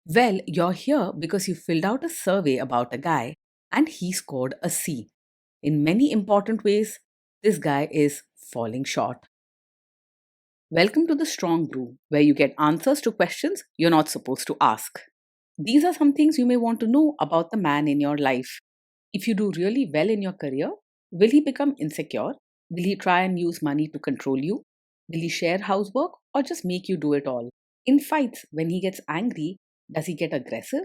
Well, you're here because you filled out a survey about a guy and he scored a C. In many important ways, this guy is falling short. Welcome to the Strong Brew, where you get answers to questions you're not supposed to ask. These are some things you may want to know about the man in your life. If you do really well in your career, will he become insecure? Will he try and use money to control you? Will he share housework or just make you do it all? In fights, when he gets angry, does he get aggressive?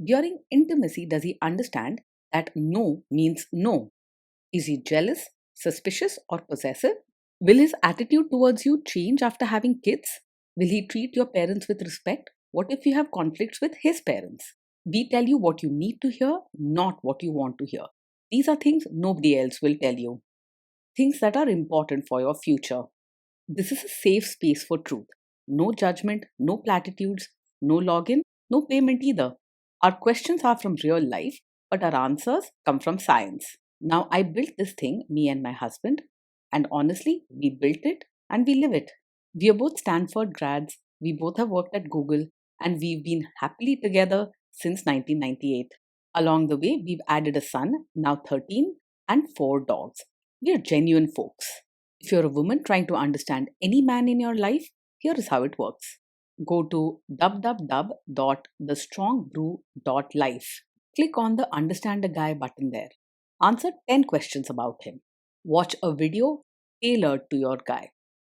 During intimacy, does he understand that no means no? Is he jealous, suspicious, or possessive? Will his attitude towards you change after having kids? Will he treat your parents with respect? What if you have conflicts with his parents? We tell you what you need to hear, not what you want to hear. These are things nobody else will tell you, things that are important for your future. This is a safe space for truth. No judgment, no platitudes, no login, no payment either. Our questions are from real life, but our answers come from science. Now, I built this thing, me and my husband, and honestly, we built it and we live it. We are both Stanford grads, we both have worked at Google, and we've been happily together since 1998. Along the way, we've added a son, now 13, and 4 dogs. We are genuine folks. If you're a woman trying to understand any man in your life, here is how it works. Go to www.thestrongbrew.life. Click on the Understand a Guy button there. Answer 10 questions about him. Watch a video tailored to your guy.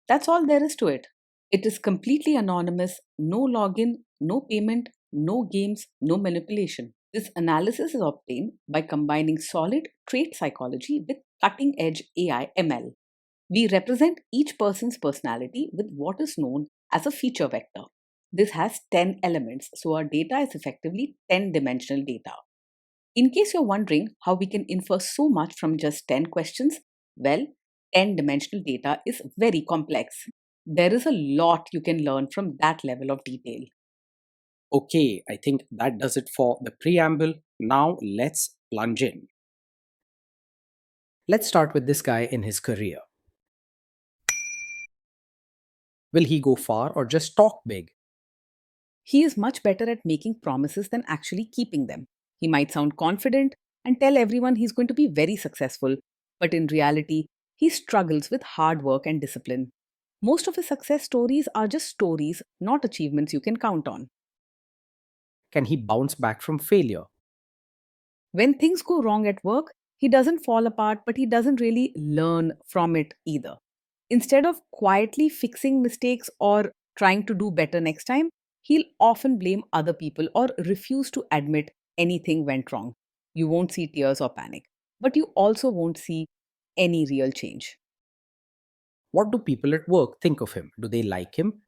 That's all there is to it. It is completely anonymous, no login, no payment, no games, no manipulation. This analysis is obtained by combining solid trait psychology with cutting edge AI ML. We represent each person's personality with what is known as a feature vector. This has 10 elements, so our data is effectively 10 dimensional data. In case you're wondering how we can infer so much from just 10 questions, well, 10 dimensional data is very complex. There is a lot you can learn from that level of detail. Okay, I think that does it for the preamble. Now let's plunge in. Let's start with this guy in his career. Will he go far or just talk big? He is much better at making promises than actually keeping them. He might sound confident and tell everyone he's going to be very successful, but in reality, he struggles with hard work and discipline. Most of his success stories are just stories, not achievements you can count on. Can he bounce back from failure? When things go wrong at work, he doesn't fall apart, but he doesn't really learn from it either. Instead of quietly fixing mistakes or trying to do better next time, he'll often blame other people or refuse to admit anything went wrong. You won't see tears or panic, but you also won't see any real change. What do people at work think of him? Do they like him?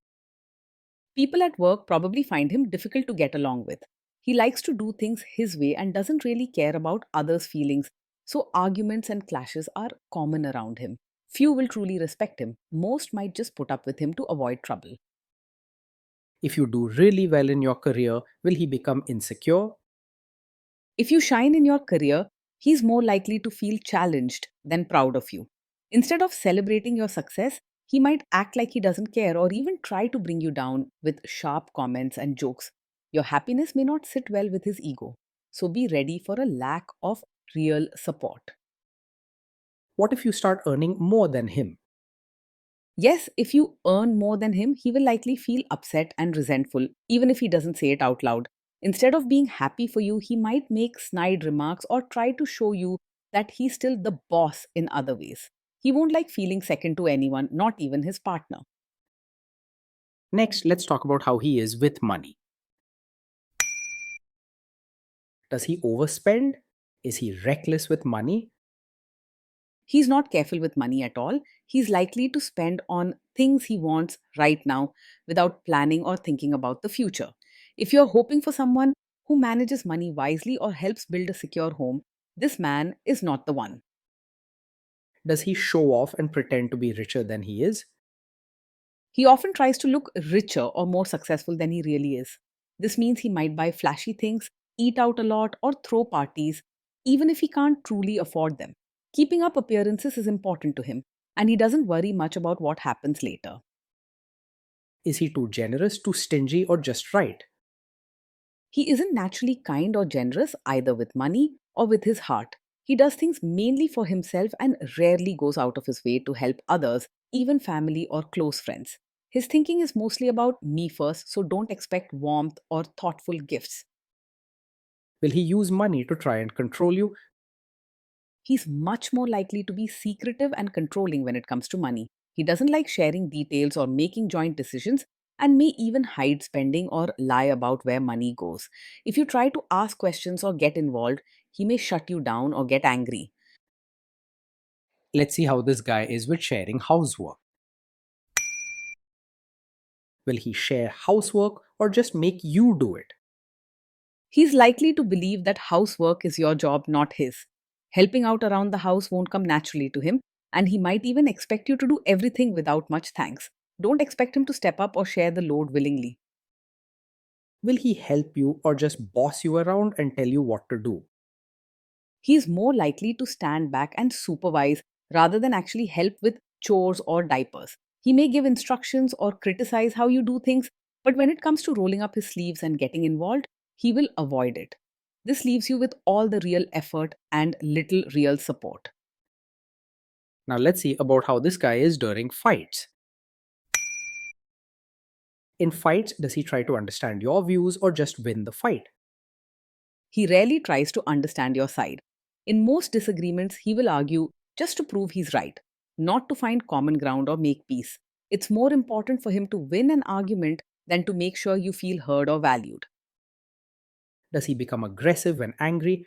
People at work probably find him difficult to get along with. He likes to do things his way and doesn't really care about others' feelings, so arguments and clashes are common around him. Few will truly respect him, most might just put up with him to avoid trouble. If you do really well in your career, will he become insecure? If you shine in your career, he's more likely to feel challenged than proud of you. Instead of celebrating your success, he might act like he doesn't care or even try to bring you down with sharp comments and jokes. Your happiness may not sit well with his ego, so be ready for a lack of real support. What if you start earning more than him? Yes, if you earn more than him, he will likely feel upset and resentful, even if he doesn't say it out loud. Instead of being happy for you, he might make snide remarks or try to show you that he's still the boss in other ways. He won't like feeling second to anyone, not even his partner. Next, let's talk about how he is with money. Does he overspend? Is he reckless with money? He's not careful with money at all. He's likely to spend on things he wants right now without planning or thinking about the future. If you're hoping for someone who manages money wisely or helps build a secure home, this man is not the one. Does he show off and pretend to be richer than he is? He often tries to look richer or more successful than he really is. This means he might buy flashy things, eat out a lot, or throw parties, even if he can't truly afford them. Keeping up appearances is important to him, and he doesn't worry much about what happens later. Is he too generous, too stingy, or just right? He isn't naturally kind or generous either with money or with his heart. He does things mainly for himself and rarely goes out of his way to help others, even family or close friends. His thinking is mostly about me first, so don't expect warmth or thoughtful gifts. Will he use money to try and control you? He's much more likely to be secretive and controlling when it comes to money. He doesn't like sharing details or making joint decisions and may even hide spending or lie about where money goes. If you try to ask questions or get involved, he may shut you down or get angry. Let's see how this guy is with sharing housework. Will he share housework or just make you do it? He's likely to believe that housework is your job, not his. Helping out around the house won't come naturally to him, and he might even expect you to do everything without much thanks. Don't expect him to step up or share the load willingly. Will he help you or just boss you around and tell you what to do? He's more likely to stand back and supervise rather than actually help with chores or diapers. He may give instructions or criticize how you do things, but when it comes to rolling up his sleeves and getting involved, he will avoid it. This leaves you with all the real effort and little real support. Now let's see about how this guy is during fights. In fights, does he try to understand your views or just win the fight? He rarely tries to understand your side. In most disagreements, he will argue just to prove he's right, not to find common ground or make peace. It's more important for him to win an argument than to make sure you feel heard or valued. Does he become aggressive when angry?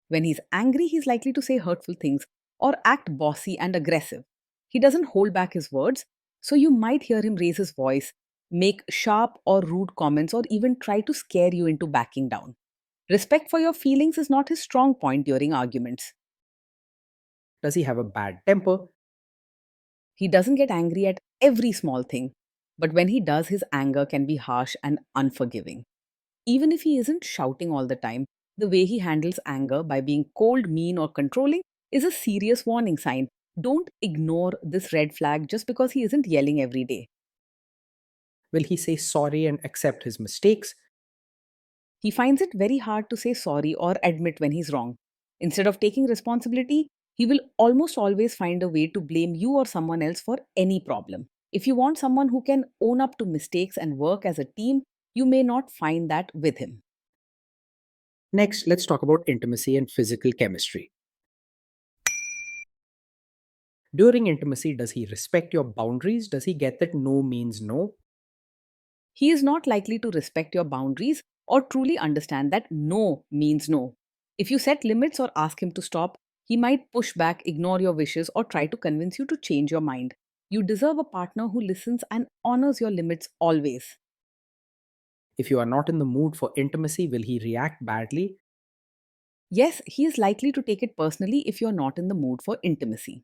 When he's angry, he's likely to say hurtful things or act bossy and aggressive. He doesn't hold back his words, so you might hear him raise his voice, make sharp or rude comments, or even try to scare you into backing down. Respect for your feelings is not his strong point during arguments. Does he have a bad temper? He doesn't get angry at every small thing, but when he does, his anger can be harsh and unforgiving. Even if he isn't shouting all the time, the way he handles anger by being cold, mean, or controlling is a serious warning sign. Don't ignore this red flag just because he isn't yelling every day. Will he say sorry and accept his mistakes? He finds it very hard to say sorry or admit when he's wrong. Instead of taking responsibility, he will almost always find a way to blame you or someone else for any problem. If you want someone who can own up to mistakes and work as a team, you may not find that with him. Next, let's talk about intimacy and physical chemistry. During intimacy, does he respect your boundaries? Does he get that no means no? He is not likely to respect your boundaries or truly understand that no means no. If you set limits or ask him to stop, he might push back, ignore your wishes, or try to convince you to change your mind. You deserve a partner who listens and honors your limits always. If you are not in the mood for intimacy, will he react badly? Yes, he is likely to take it personally if you're not in the mood for intimacy.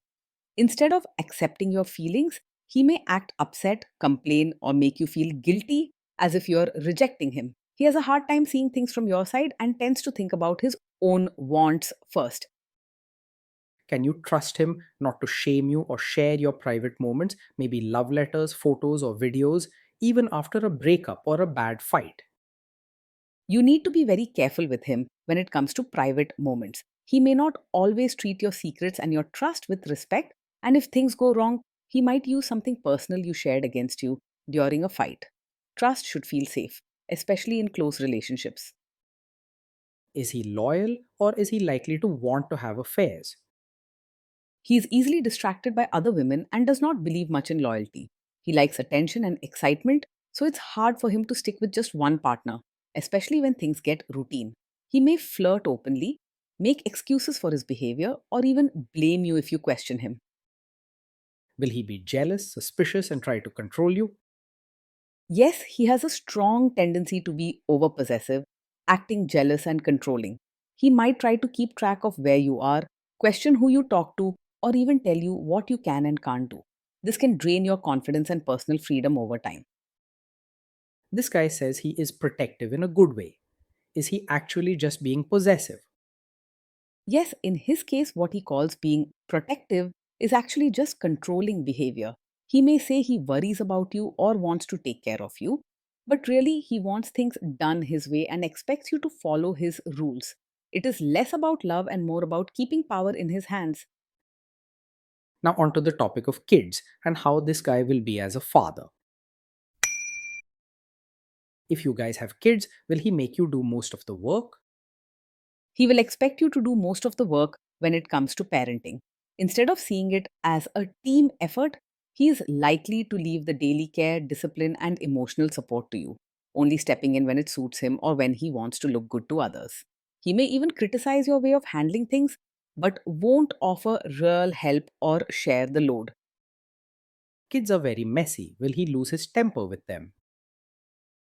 Instead of accepting your feelings, he may act upset, complain, or make you feel guilty as if you're rejecting him. He has a hard time seeing things from your side and tends to think about his own wants first. Can you trust him not to shame you or share your private moments, maybe love letters, photos, or videos, even after a breakup or a bad fight? You need to be very careful with him when it comes to private moments. He may not always treat your secrets and your trust with respect, and if things go wrong, he might use something personal you shared against you during a fight. Trust should feel safe, especially in close relationships. Is he loyal or is he likely to want to have affairs? He is easily distracted by other women and does not believe much in loyalty. He likes attention and excitement, so it's hard for him to stick with just one partner, especially when things get routine. He may flirt openly, make excuses for his behavior, or even blame you if you question him. Will he be jealous, suspicious, and try to control you? Yes, he has a strong tendency to be overpossessive, acting jealous and controlling. He might try to keep track of where you are, question who you talk to, or even tell you what you can and can't do. This can drain your confidence and personal freedom over time. This guy says he is protective in a good way. Is he actually just being possessive? Yes, in his case, what he calls being protective is actually just controlling behavior. He may say he worries about you or wants to take care of you, But really, he wants things done his way and expects you to follow his rules. It is less about love and more about keeping power in his hands. Now, onto the topic of kids and how this guy will be as a father. If you guys have kids, will he make you do most of the work? He will expect you to do most of the work when it comes to parenting. Instead of seeing it as a team effort, he is likely to leave the daily care, discipline, and emotional support to you, only stepping in when it suits him or when he wants to look good to others. He may even criticize your way of handling things, but won't offer real help or share the load. Kids are very messy. Will he lose his temper with them?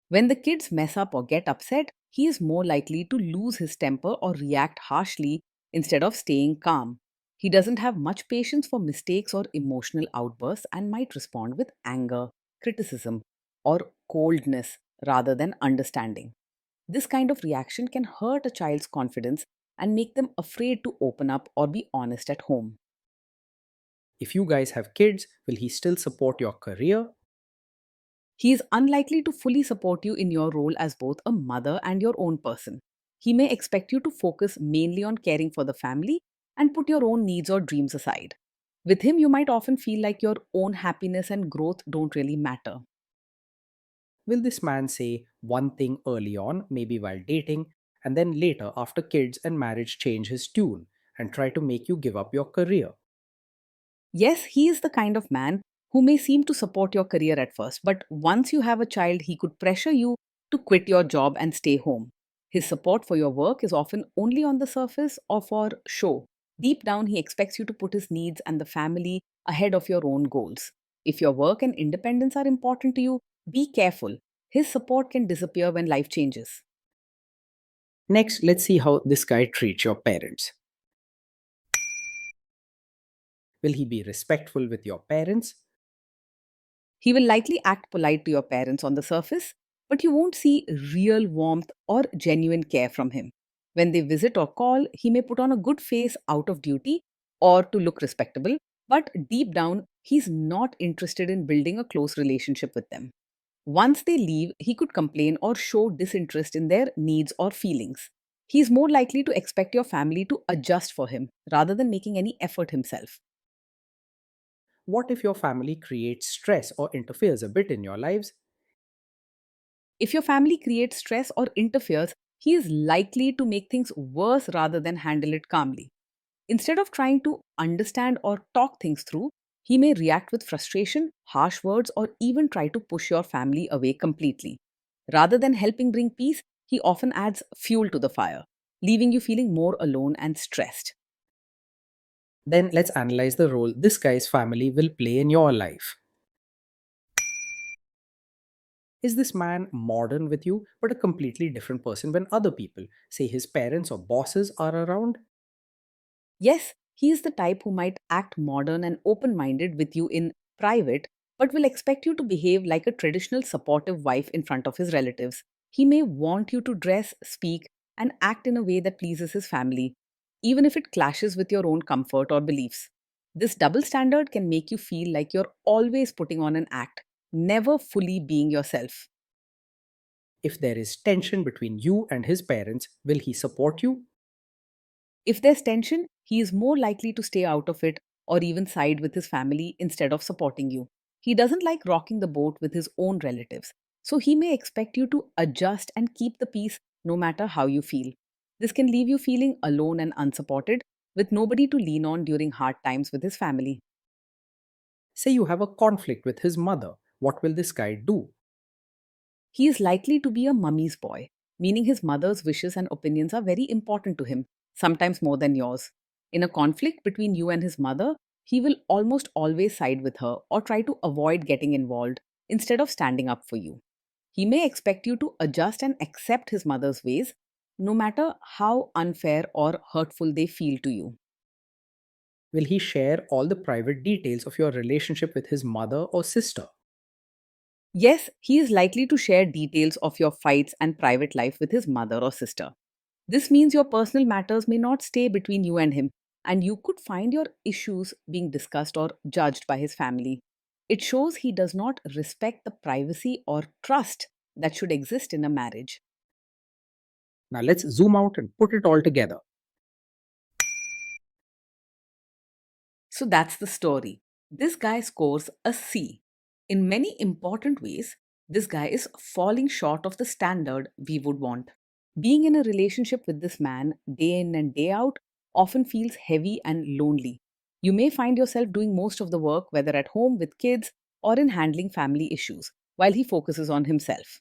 When the kids mess up or get upset, he is more likely to lose his temper or react harshly instead of staying calm. He doesn't have much patience for mistakes or emotional outbursts and might respond with anger, criticism, or coldness rather than understanding. This kind of reaction can hurt a child's confidence and make them afraid to open up or be honest at home. If you guys have kids, will he still support your career? He is unlikely to fully support you in your role as both a mother and your own person. He may expect you to focus mainly on caring for the family and put your own needs or dreams aside. With him, you might often feel like your own happiness and growth don't really matter. Will this man say one thing early on, maybe while dating, and then later, after kids and marriage, change his tune and try to make you give up your career? Yes, he is the kind of man who may seem to support your career at first, but once you have a child, he could pressure you to quit your job and stay home. His support for your work is often only on the surface or for show. Deep down, he expects you to put his needs and the family ahead of your own goals. If your work and independence are important to you, be careful. His support can disappear when life changes. Next, let's see how this guy treats your parents. Will he be respectful with your parents? He will likely act polite to your parents on the surface, but you won't see real warmth or genuine care from him. When they visit or call, he may put on a good face out of duty or to look respectable, but deep down, he's not interested in building a close relationship with them. Once they leave, he could complain or show disinterest in their needs or feelings. He's more likely to expect your family to adjust for him rather than making any effort himself. What if your family creates stress or interferes a bit in your lives? If your family creates stress or interferes, he is likely to make things worse rather than handle it calmly. Instead of trying to understand or talk things through, he may react with frustration, harsh words, or even try to push your family away completely. Rather than helping bring peace, he often adds fuel to the fire, leaving you feeling more alone and stressed. Then let's analyze the role this guy's family will play in your life. Is this man modern with you, but a completely different person when other people, say his parents or bosses, are around? Yes, he is the type who might act modern and open minded with you in private, but will expect you to behave like a traditional supportive wife in front of his relatives. He may want you to dress, speak, and act in a way that pleases his family, even if it clashes with your own comfort or beliefs. This double standard can make you feel like you're always putting on an act, never fully being yourself. If there is tension between you and his parents, will he support you? If there's tension, he is more likely to stay out of it or even side with his family instead of supporting you. He doesn't like rocking the boat with his own relatives, so he may expect you to adjust and keep the peace no matter how you feel. This can leave you feeling alone and unsupported, with nobody to lean on during hard times with his family. Say you have a conflict with his mother. What will this guy do? He is likely to be a mummy's boy, meaning his mother's wishes and opinions are very important to him, sometimes more than yours. In a conflict between you and his mother, he will almost always side with her or try to avoid getting involved instead of standing up for you. He may expect you to adjust and accept his mother's ways, no matter how unfair or hurtful they feel to you. Will he share all the private details of your relationship with his mother or sister? Yes, he is likely to share details of your fights and private life with his mother or sister. This means your personal matters may not stay between you and him, and you could find your issues being discussed or judged by his family. It shows he does not respect the privacy or trust that should exist in a marriage. Now let's zoom out and put it all together. So that's the story. This guy scores a C. In many important ways, this guy is falling short of the standard we would want. Being in a relationship with this man day in and day out often feels heavy and lonely. You may find yourself doing most of the work, whether at home with kids or in handling family issues, while he focuses on himself.